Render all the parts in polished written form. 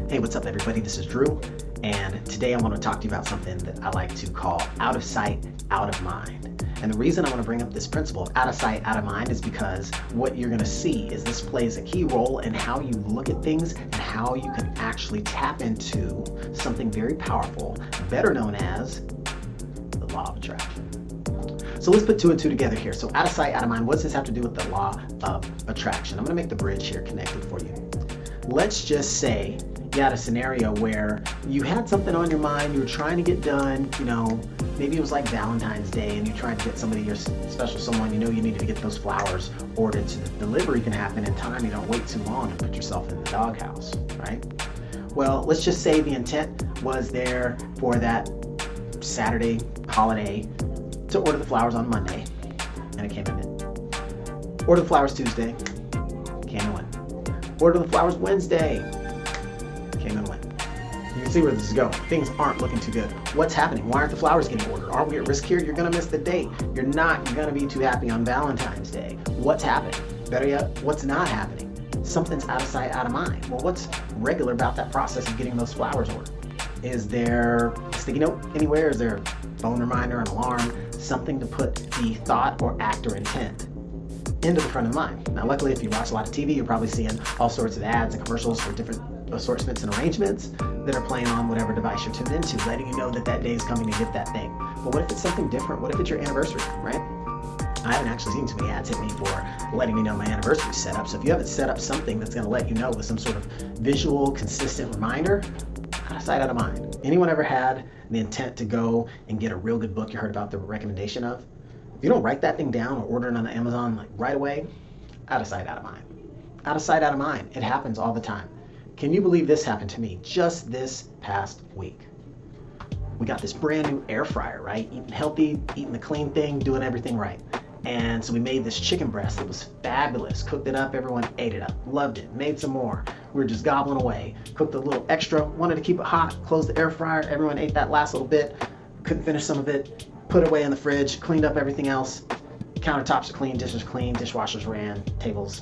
Hey, what's up everybody? This is Drew, and today I want to talk to you about something that I like to call out of sight, out of mind. And the reason I want to bring up this principle of out of sight, out of mind is because what you're going to see is this plays a key role in how you look at things and how you can actually tap into something very powerful, better known as the law of attraction. So let's put two and two together here. So out of sight, out of mind, what does this have to do with the law of attraction? I'm going to make the bridge here connected for you. Let's just say you had a scenario where you had something on your mind, you were trying to get done, maybe it was like Valentine's Day and you're trying to get somebody, your special someone, you needed to get those flowers ordered so the delivery can happen in time. You don't wait too long and put yourself in the doghouse, right? Well, let's just say the intent was there for that Saturday holiday to order the flowers on Monday, and it came in mid. Order the flowers Tuesday, came in when. Order the flowers Wednesday, came in when. You can see where this is going. Things aren't looking too good. What's happening? Why aren't the flowers getting ordered? Aren't we at risk here? You're gonna miss the date. You're gonna be too happy on Valentine's Day. What's happening? Better yet, what's not happening? Something's out of sight, out of mind. Well, what's regular about that process of getting those flowers ordered? Is there a sticky note anywhere? Is there a phone reminder, an alarm, something to put the thought or act or intent into the front of the mind? Now, luckily, if you watch a lot of TV, you're probably seeing all sorts of ads and commercials for different assortments and arrangements that are playing on whatever device you're tuned into, letting you know that that day is coming to get that thing. But what if it's something different? What if it's your anniversary, right? I haven't actually seen too many ads hit me for letting me know my anniversary is set up. So if you haven't set up something that's going to let you know with some sort of visual, consistent reminder, out of sight, out of mind. Anyone ever had the intent to go and get a real good book you heard about the recommendation of? If you don't write that thing down or order it on Amazon like right away, out of sight, out of mind. Out of sight, out of mind. It happens all the time. Can you believe this happened to me just this past week? We got this brand new air fryer, right? Eating healthy, eating the clean thing, doing everything right. And so we made this chicken breast. It was fabulous. Cooked it up. Everyone ate it up. Loved it. Made some more. We were just gobbling away. Cooked a little extra. Wanted to keep it hot. Closed the air fryer. Everyone ate that last little bit. Couldn't finish some of it. Put it away in the fridge. Cleaned up everything else. Countertops are clean. Dishes clean. Dishwashers ran. Tables.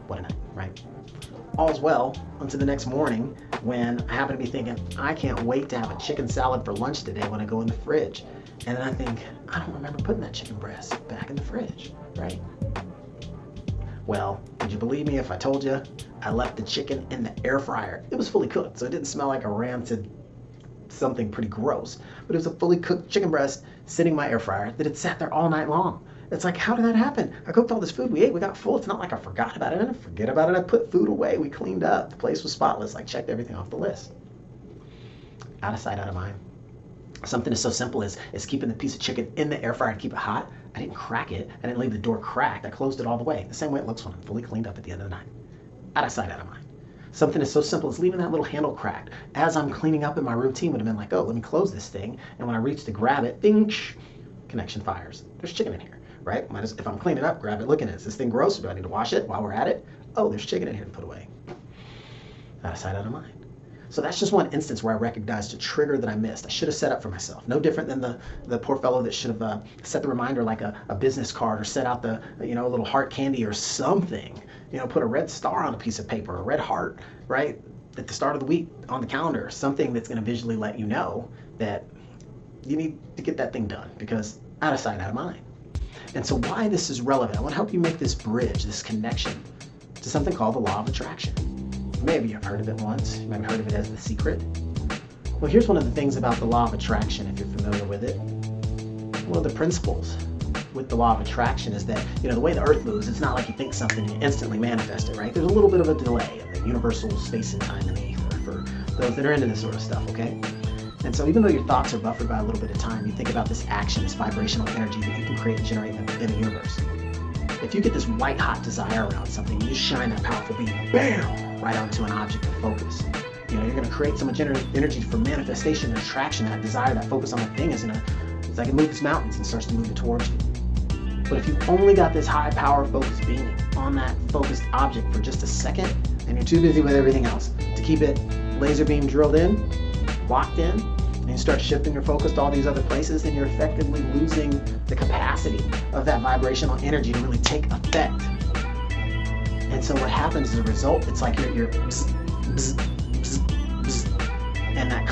What a night, right? All's well until the next morning when I happen to be thinking, I can't wait to have a chicken salad for lunch today when I go in the fridge. And then I think, I don't remember putting that chicken breast back in the fridge, right? Well, would you believe me if I told you I left the chicken in the air fryer? It was fully cooked, so it didn't smell like a rancid something pretty gross, but it was a fully cooked chicken breast sitting in my air fryer that had sat there all night long. It's like, how did that happen? I cooked all this food, we ate, we got full. It's not like I forgot about it. I didn't forget about it. I put food away, we cleaned up. The place was spotless. I checked everything off the list. Out of sight, out of mind. Something as so simple as keeping the piece of chicken in the air fryer to keep it hot. I didn't crack it. I didn't leave the door cracked. I closed it all the way. The same way it looks when I'm fully cleaned up at the end of the night. Out of sight, out of mind. Something as so simple as leaving that little handle cracked. As I'm cleaning up in my routine would have been like, oh, let me close this thing. And when I reach to grab it, ding, connection fires. There's chicken in here, right? If I'm cleaning up, grab it, looking at it. Is this thing gross? Do I need to wash it while we're at it? Oh, there's chicken in here to put away. Out of sight, out of mind. So that's just one instance where I recognized a trigger that I missed. I should have set up for myself. No different than the poor fellow that should have set the reminder like a business card or set out the a little heart candy or something. Put a red star on a piece of paper, a red heart, right? At the start of the week on the calendar, something that's going to visually let you know that you need to get that thing done because out of sight, out of mind. And so why this is relevant, I want to help you make this bridge, this connection to something called the law of attraction. Maybe you've heard of it once. You might have heard of it as the secret. Well, here's one of the things about the law of attraction, if you're familiar with it. One of the principles with the law of attraction is that, the way the earth moves, it's not like you think something, you instantly manifest it, right? There's a little bit of a delay in the universal space and time in the ether for those that are into this sort of stuff, okay? And so even though your thoughts are buffered by a little bit of time, you think about this action, this vibrational energy that you can create and generate in the universe. If you get this white hot desire around something, you shine that powerful beam, bam, right onto an object of focus. You're going to create so much energy for manifestation and attraction. That desire, that focus on that thing it's like it moves mountains and starts to move it towards you. But if you've only got this high power focused beam on that focused object for just a second, and you're too busy with everything else to keep it laser beam drilled in, locked in, and you start shifting your focus to all these other places, then you're effectively losing the capacity of that vibrational energy to really take effect. And so what happens as a result, it's like you're bzz, bzz, bzz,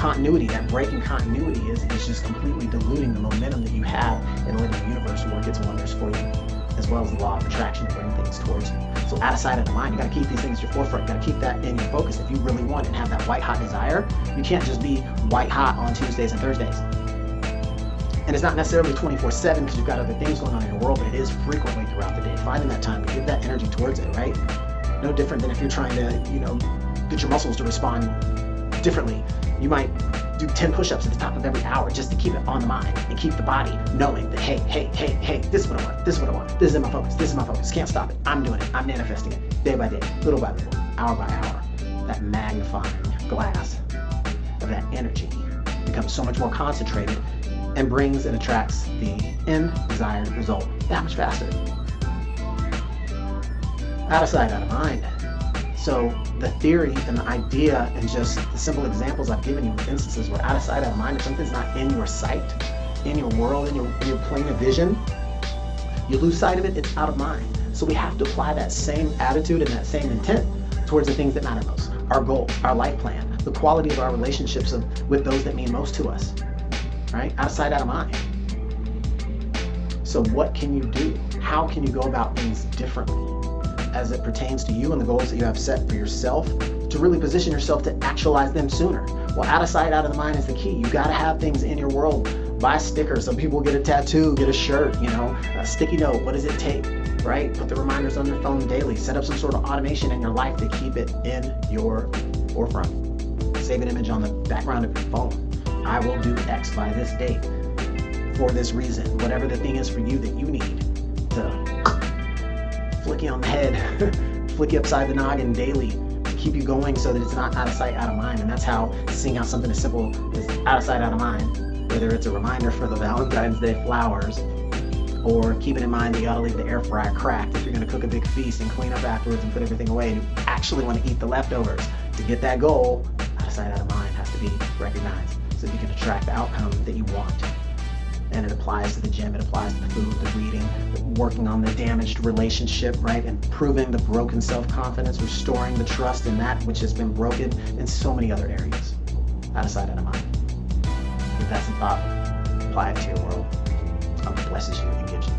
continuity, that breaking continuity is just completely diluting the momentum that you have in a living universe where it gets wonders for you, as well as the law of attraction to bring things towards you. So out of sight, out of mind. You got to keep these things at your forefront. You got to keep that in your focus. If you really want and have that white hot desire, you can't just be white hot on Tuesdays and Thursdays. And it's not necessarily 24/7 because you've got other things going on in your world, but it is frequently throughout the day. Finding that time to give that energy towards it, right? No different than if you're trying to, get your muscles to respond differently. You might do 10 push-ups at the top of every hour just to keep it on the mind and keep the body knowing that, hey, this is what I want, this is what I want, this is my focus, can't stop it, I'm doing it, I'm manifesting it, day by day, little by little, hour by hour. That magnifying glass of that energy becomes so much more concentrated and brings and attracts the end desired result that much faster. Out of sight, out of mind. So the theory and the idea and just the simple examples I've given you with instances where out of sight, out of mind, if something's not in your sight, in your world, in your plane of vision, you lose sight of it, it's out of mind. So we have to apply that same attitude and that same intent towards the things that matter most. Our goal, our life plan, the quality of our relationships with those that mean most to us, right? Out of sight, out of mind. So what can you do? How can you go about things differently as it pertains to you and the goals that you have set for yourself to really position yourself to actualize them sooner? Well, out of sight, out of the mind is the key. You got to have things in your world. Buy stickers. Some people get a tattoo, get a shirt, a sticky note. What does it take, right? Put the reminders on your phone daily. Set up some sort of automation in your life to keep it in your forefront. Save an image on the background of your phone. I will do X by this date for this reason. Whatever the thing is for you that you need to flick you on the head, flick you upside the noggin daily to keep you going so that it's not out of sight, out of mind. And that's how seeing how something as simple as out of sight, out of mind, whether it's a reminder for the Valentine's Day flowers or keeping in mind that you gotta leave the air fryer cracked if you're gonna cook a big feast and clean up afterwards and put everything away and you actually want to eat the leftovers. To get that goal, out of sight, out of mind has to be recognized so that you can attract the outcome that you want. And it applies to the gym, it applies to the food, the reading, working on the damaged relationship, right? Improving the broken self-confidence, restoring the trust in that which has been broken in so many other areas. Out of sight, out of mind. If that's a thought, apply it to your world. God blesses you and gives you